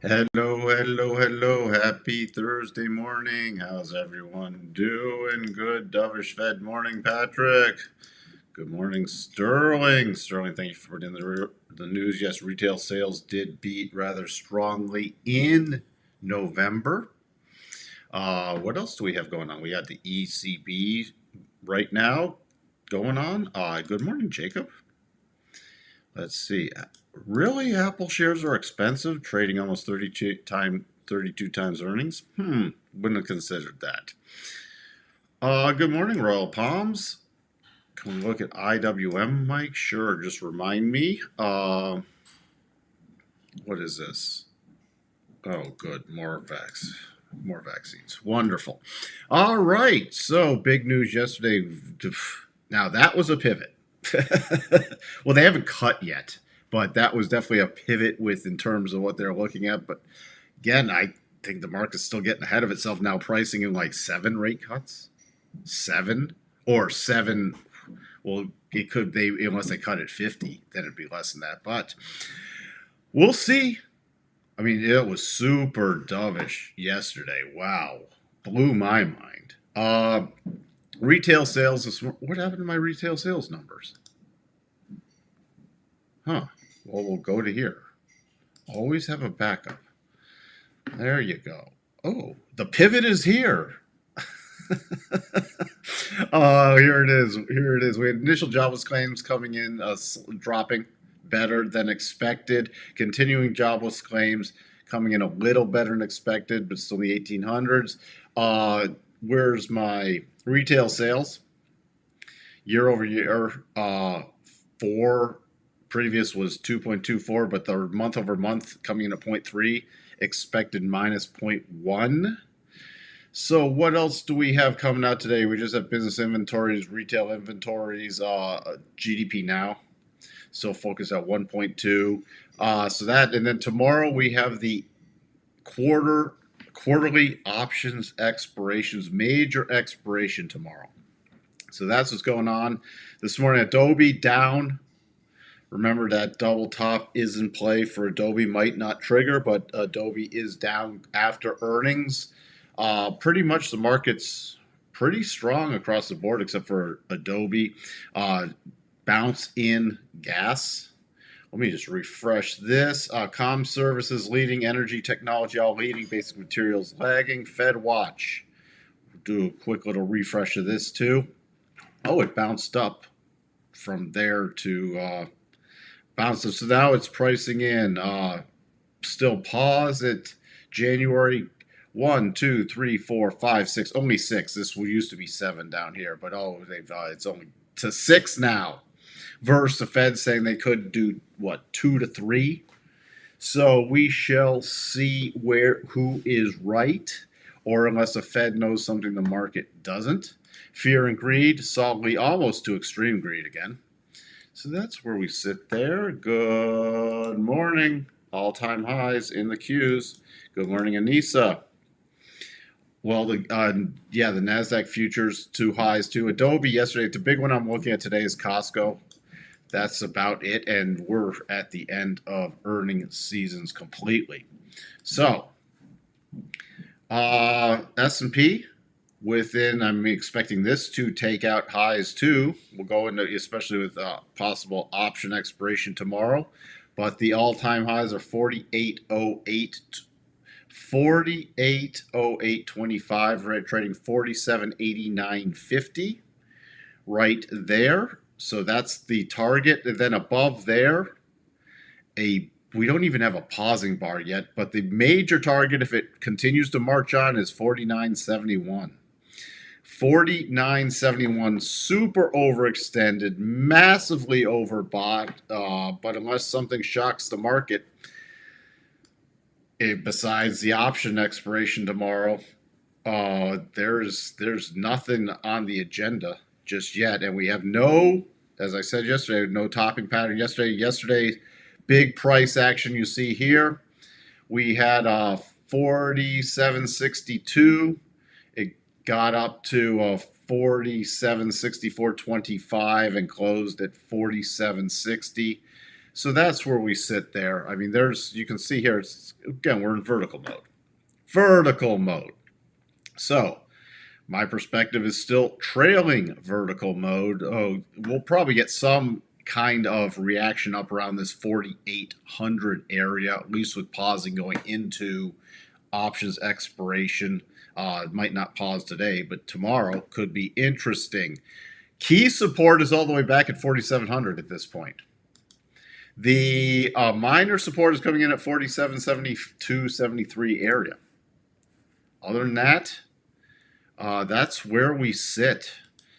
Hello. Happy Thursday morning. How's everyone doing? Good Dovish Fed morning, Patrick. Good morning, Sterling. Sterling, thank you for putting in the news. Yes, retail sales did beat rather strongly in November. What else do we have going on? We got the ECB right now going on. Good morning, Jacob. Let's see. Really, Apple shares are expensive, trading almost 32 times earnings. Wouldn't have considered that. Good morning, Royal Palms. Can we look at IWM, Mike? Sure. Just remind me. What is this? Oh, good. More vaccines. Wonderful. All right. So big news yesterday. Now that was a pivot. Well, they haven't cut yet, but that was definitely a pivot with in terms of what they're looking at. But again, I think the market's still getting ahead of itself now, pricing in like 7 rate cuts, 7 or 7. Well, it could they unless they cut at 50, then it'd be less than that. But we'll see. I mean, it was super dovish yesterday. Wow, blew my mind. Retail sales this morning. What happened to my retail sales numbers? Huh. Well, we'll go to here. Always have a backup. There you go. Oh, the pivot is here. Oh, here it is. Here it is. We had initial jobless claims coming in, dropping better than expected. Continuing jobless claims coming in a little better than expected, but still the 1800s. Where's my retail sales? Year over year, four. Previous was 2.24, but the month over month coming in at 0.3, expected minus 0.1. So what else do we have coming out today? We just have business inventories, retail inventories, GDP now. So focus at 1.2. So that, and then tomorrow we have the quarterly options expirations, major expiration tomorrow. So that's what's going on. This morning, Adobe down. Remember that double top is in play for Adobe, might not trigger, but Adobe is down after earnings. Pretty much the market's pretty strong across the board except for Adobe. Bounce in gas. Let me just refresh this. Com services leading, energy technology all leading, basic materials lagging, Fed watch. Do a quick little refresh of this too. Oh, it bounced up from there to bounced up. So now it's pricing in. Still pause at January 1, 2, 3, 4, 5, 6. Only 6. This used to be 7 down here, but they've it's only to 6 now. Versus the Fed saying they could do what 2 to 3. So we shall see who is right, or unless the Fed knows something the market doesn't. Fear and greed, solidly almost to extreme greed again. So that's where we sit there. Good morning. All-time highs in the Qs. Good morning, Anissa. Well, the NASDAQ futures, 2 highs too. Adobe yesterday, the big one I'm looking at today is Costco. That's about it, and we're at the end of earnings seasons completely. So, S&P I'm expecting this to take out highs too. We'll go into, especially with possible option expiration tomorrow. But the all-time highs are 48.08, 48.0825. We're trading 47.8950 right there. So that's the target. And then above there, we don't even have a pausing bar yet, but the major target, if it continues to march on, is 49.71. 49.71, super overextended, massively overbought. But unless something shocks the market, besides the option expiration tomorrow, there's nothing on the agenda just yet, and we have no, as I said yesterday, no topping pattern yesterday. Big price action you see here. We had 47.62. It got up to 47.64.25 and closed at 47.60. So that's where we sit there. I mean, you can see here, again, we're in vertical mode. Vertical mode. So my perspective is still trailing vertical mode. Oh, we'll probably get some kind of reaction up around this 4,800 area, at least with pausing going into options expiration. It might not pause today, but tomorrow could be interesting. Key support is all the way back at 4,700 at this point. The minor support is coming in at 47, 72, 73 area. Other than that, that's where we sit.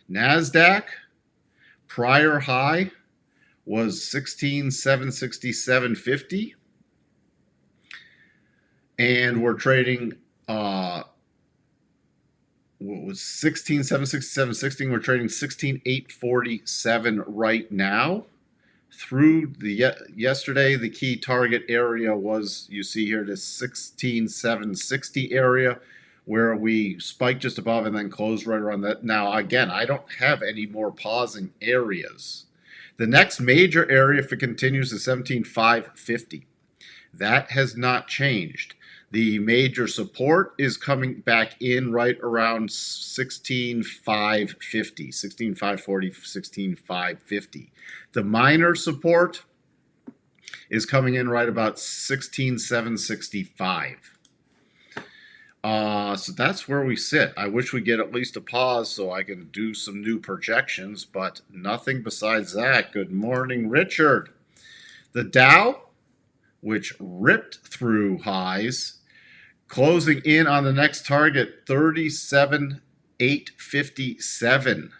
NASDAQ, prior high was 16,767.50. And we're trading, what was 16,767.16? We're trading 16,847 right now. Through the yesterday, the key target area was, you see here, this 16,760 area, where we spiked just above and then closed right around that. Now, again, I don't have any more pausing areas. The next major area, if it continues, is 17,550. That has not changed. The major support is coming back in right around 16,550, 16,540, 16,550. The minor support is coming in right about 16,765. So that's where we sit. I wish we get at least a pause so I can do some new projections, but nothing besides that. Good morning, Richard. The Dow, which ripped through highs, closing in on the next target, 37,857.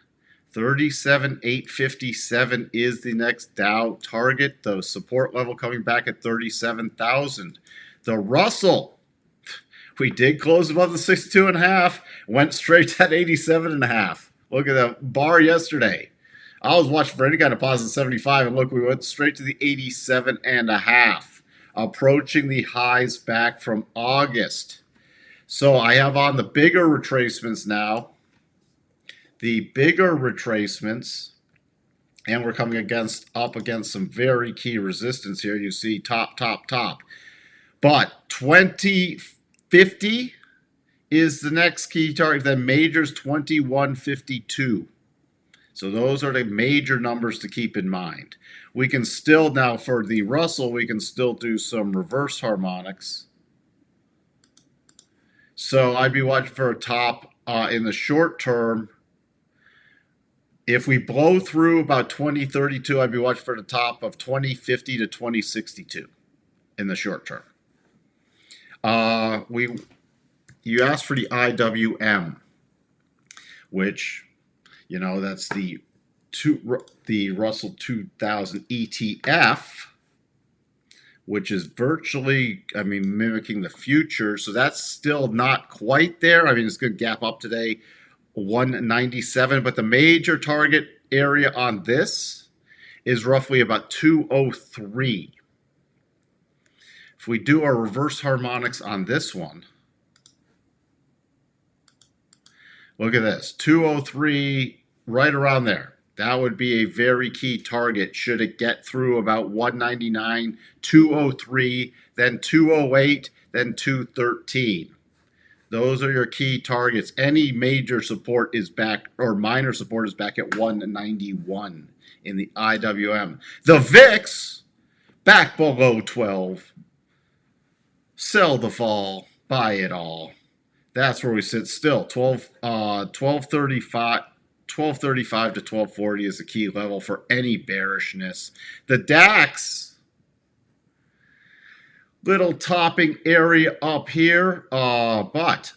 37,857 is the next Dow target. The support level coming back at 37,000. The Russell, we did close above the 62.5, went straight to that 87.5. Look at that bar yesterday. I was watching for any kind of positive 75, and look, we went straight to the 87.5. Approaching the highs back from August. So I have on the bigger retracements now. The bigger retracements, and we're coming up against some very key resistance here. You see top. But 2050 is the next key target. Then majors 2152. So those are the major numbers to keep in mind. We can still, now for the Russell, we can still do some reverse harmonics. So I'd be watching for a top in the short term. If we blow through about 2032, I'd be watching for the top of 2050 to 2062 in the short term. You asked for the IWM, which, you know, that's the Russell 2000 ETF, which is virtually, I mean, mimicking the future. So that's still not quite there. I mean, it's going to gap up today, 197, but the major target area on this is roughly about 203. If we do our reverse harmonics on this one, look at this, 203, right around there. That would be a very key target should it get through about 199, 203, then 208, then 213. Those are your key targets. Any major support is back, or minor support is back at 191 in the IWM. The VIX, back below 12. Sell the fall, buy it all. That's where we sit still. 1235 to 1240 is a key level for any bearishness. The DAX, little topping area up here, but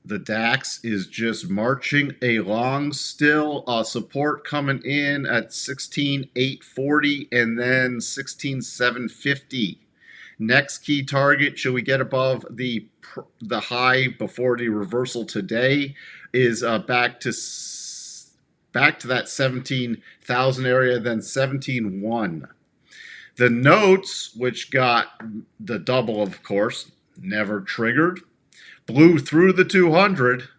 the DAX is just marching along still. Support coming in at 16,840 and then 16,750. Next key target, should we get above the high before the reversal today, is back to that 17,000 area, then 17,100. The notes, which got the double, of course, never triggered, blew through the 200,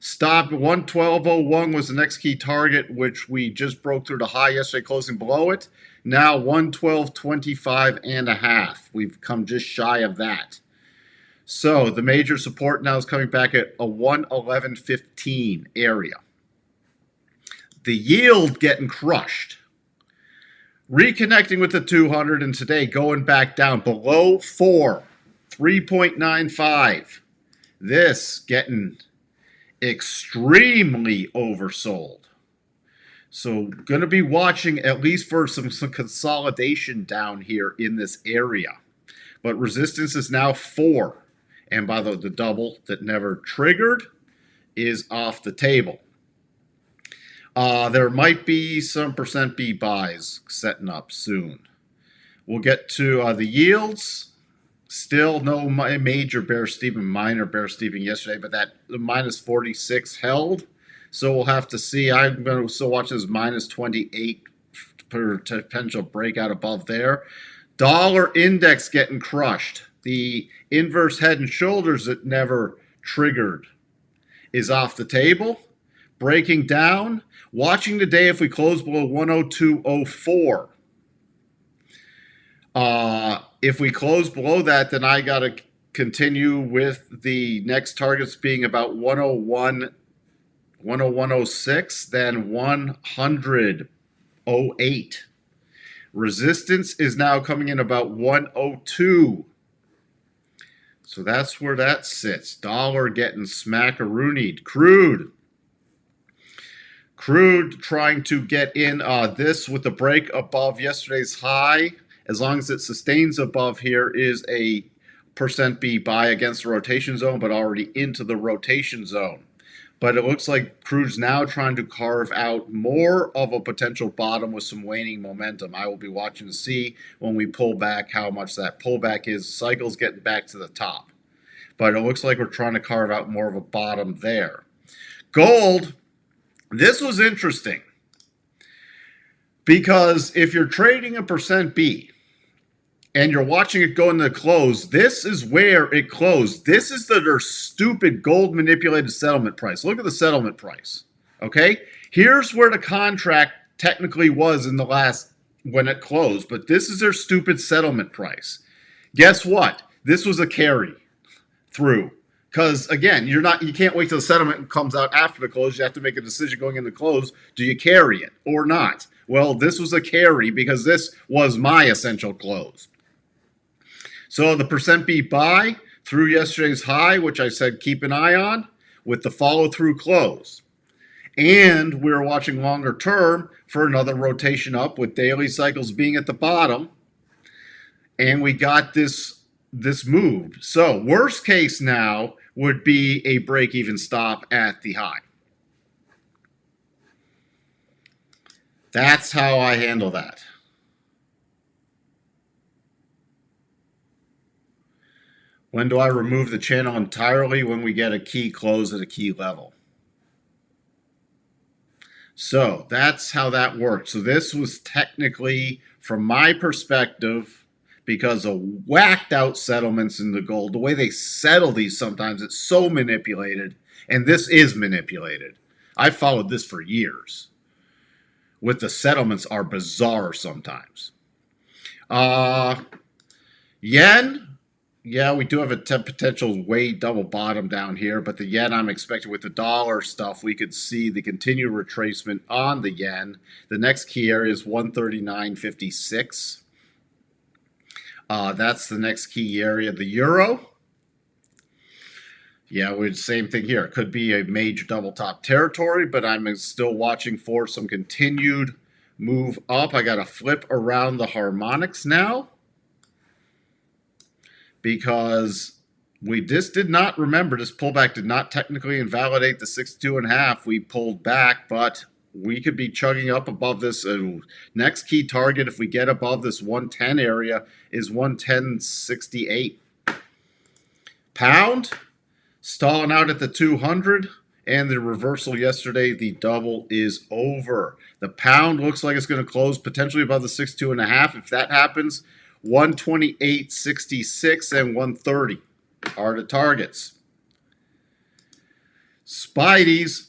Stop at 112.01 was the next key target, which we just broke through the high yesterday, closing below it. Now 112.25.5. We've come just shy of that. So the major support now is coming back at a 111.15 area. The yield getting crushed. Reconnecting with the 200 and today going back down below 4, 3.95. This getting extremely oversold. So going to be watching at least for some consolidation down here in this area. But resistance is now 4. And by the double that never triggered is off the table. There might be some percent B buys setting up soon. We'll get to the yields. Still no major bear steeping, minor bear steeping yesterday, but that minus 46 held. So we'll have to see. I'm going to still watch this minus 28 potential breakout above there. Dollar index getting crushed. The inverse head and shoulders that never triggered is off the table. Breaking down. Watching today if we close below 102.04. If we close below that, then I got to continue with the next targets being about 101, 101.06, then 100.08. Resistance is now coming in about 102. So that's where that sits. Dollar getting smackaroonied. Crude trying to get in this with the break above yesterday's high. As long as it sustains above here is a percent B buy against the rotation zone, but already into the rotation zone. But it looks like crude's now trying to carve out more of a potential bottom with some waning momentum. I will be watching to see when we pull back how much that pullback is. Cycle's getting back to the top. But it looks like we're trying to carve out more of a bottom there. Gold, this was interesting. Because if you're trading a percent B, and you're watching it go into the close, this is where it closed. This is their stupid gold manipulated settlement price. Look at the settlement price, okay? Here's where the contract technically was in the last, when it closed, but this is their stupid settlement price. Guess what? This was a carry through. Because, again, you can't wait till the settlement comes out after the close. You have to make a decision going into the close. Do you carry it or not? Well, this was a carry because this was my essential close. So the percent B buy through yesterday's high, which I said keep an eye on, with the follow-through close. And we're watching longer term for another rotation up with daily cycles being at the bottom. And we got this move. So worst case now would be a break-even stop at the high. That's how I handle that. When do I remove the channel entirely? When we get a key close at a key level. So that's how that works. So this was technically, from my perspective, because of whacked out settlements in the gold, the way they settle these sometimes, it's so manipulated. And this is manipulated. I've followed this for years. With the settlements are bizarre sometimes. Yen. Yeah, we do have a potential way double bottom down here, but the yen, I'm expecting with the dollar stuff, we could see the continued retracement on the yen. The next key area is 139.56. That's the next key area. The euro. Yeah, we're the same thing here. It could be a major double top territory, but I'm still watching for some continued move up. I got to flip around the harmonics now, because we just did not remember, this pullback did not technically invalidate the 62.5. We pulled back, but we could be chugging up above this. Next key target, if we get above this 110 area, is 110.68. Pound, stalling out at the 200, and the reversal yesterday, the double is over. The pound looks like it's going to close potentially above the 62.5. If that happens, 128.66 and 130 are the targets. Spideys,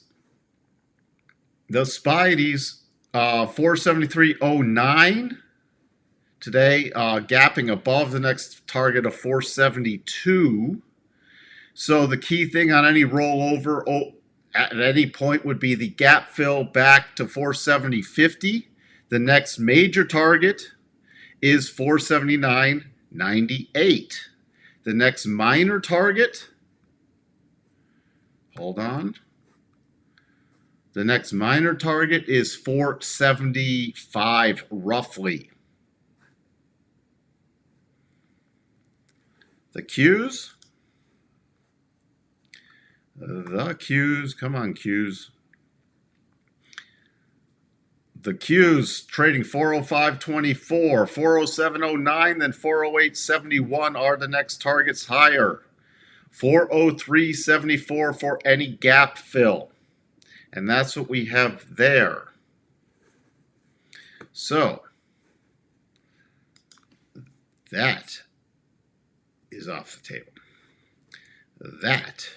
the Spideys, 473.09 today, gapping above the next target of 472. So the key thing on any rollover at any point would be the gap fill back to 470.50. The next major target is 479.98. The next minor target, hold on. The next minor target is 475 roughly. The Qs. The Qs. Come on, Qs. The Qs trading 405.24, 407.09, then 408.71 are the next targets higher. 403.74 for any gap fill. And that's what we have there. So, that is off the table. That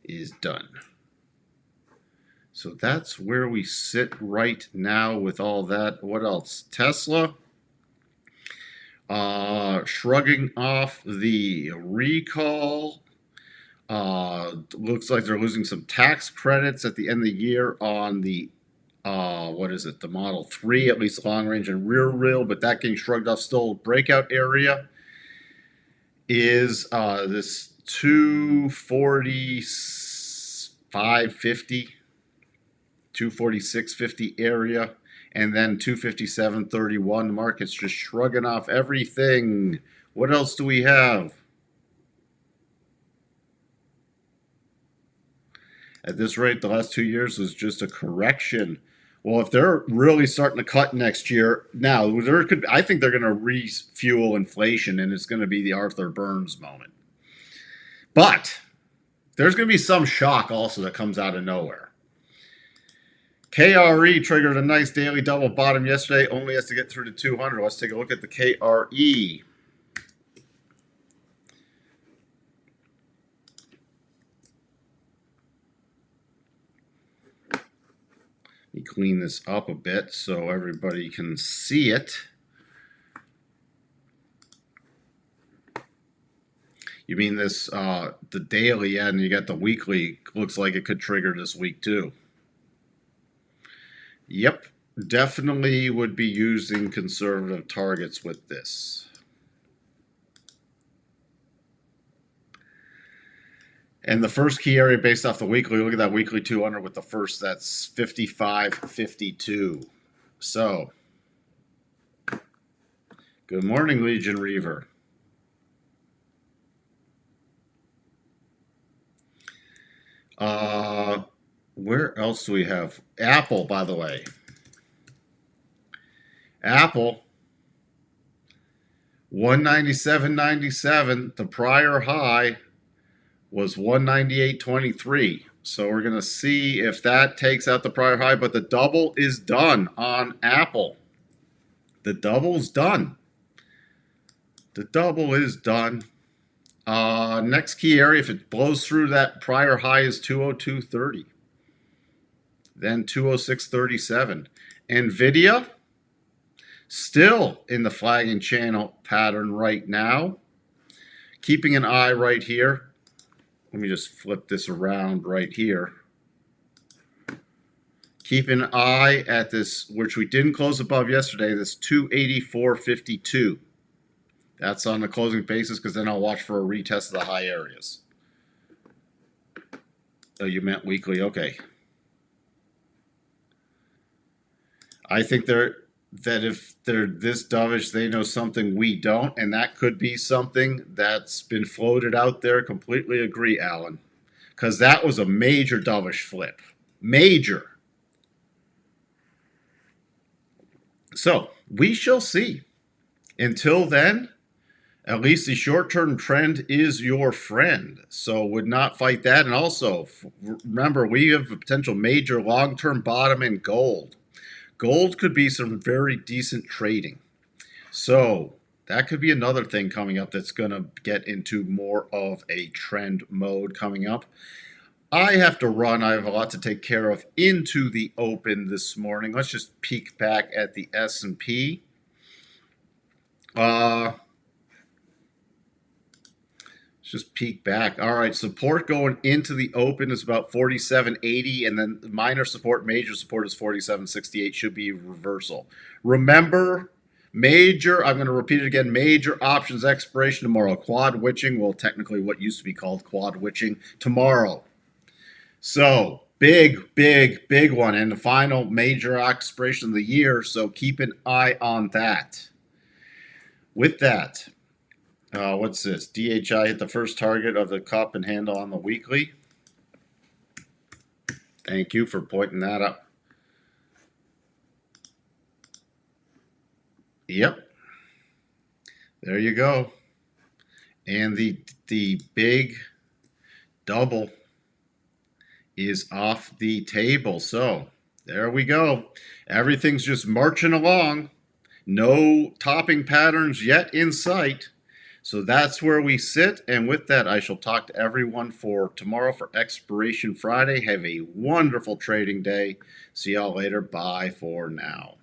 is done. So that's where we sit right now with all that. What else? Tesla shrugging off the recall. Looks like they're losing some tax credits at the end of the year on the what is it? The Model 3, at least long range and rear wheel, but that getting shrugged off. Still breakout area is this 245.50, 246.50 area, and then 257.31. The market's just shrugging off everything. What else do we have? At this rate, the last 2 years was just a correction. Well, if they're really starting to cut next year, now I think they're going to refuel inflation, and it's going to be the Arthur Burns moment. But there's going to be some shock also that comes out of nowhere. KRE triggered a nice daily double bottom yesterday, only has to get through to 200. Let's take a look at the KRE. Let me clean this up a bit so everybody can see it. You mean this, the daily, and you got the weekly. Looks like it could trigger this week too. Yep, definitely would be using conservative targets with this. And the first key area based off the weekly, look at that weekly 200 with the first, that's 55.52. So, good morning, Legion Reaver. Where else do we have? Apple, by the way. Apple, 197.97. The prior high was 198.23. So we're going to see if that takes out the prior high, but the double is done on Apple. The double's done. The double is done. Next key area, if it blows through that prior high, is 202.30. Then 206.37. NVIDIA, still in the flagging channel pattern right now. Keeping an eye right here. Let me just flip this around right here. Keep an eye at this, which we didn't close above yesterday, this 284.52. That's on the closing basis, because then I'll watch for a retest of the high areas. Oh, you meant weekly? Okay. I think that if they're this dovish, they know something we don't, and that could be something that's been floated out there. Completely agree, Alan, because that was a major dovish flip. Major. So, we shall see. Until then, at least the short-term trend is your friend. So would not fight that. And also, remember, we have a potential major long-term bottom in gold. Gold could be some very decent trading. So that could be another thing coming up that's going to get into more of a trend mode coming up. I have to run. I have a lot to take care of into the open this morning. Let's just peek back at the S&P. Let's just peek back. All right, support going into the open is about 47.80, and then minor support, major support is 47.68. Should be reversal. Remember, major, I'm going to repeat it again, major options expiration tomorrow. Quad witching, well, technically what used to be called quad witching tomorrow. So big one, and the final major expiration of the year. So keep an eye on that. With that, what's this? DHI hit the first target of the cup and handle on the weekly. Thank you for pointing that out. Yep. There you go. And the big double is off the table. So there we go. Everything's just marching along. No topping patterns yet in sight. So that's where we sit. And with that, I shall talk to everyone for tomorrow for Expiration Friday. Have a wonderful trading day. See y'all later. Bye for now.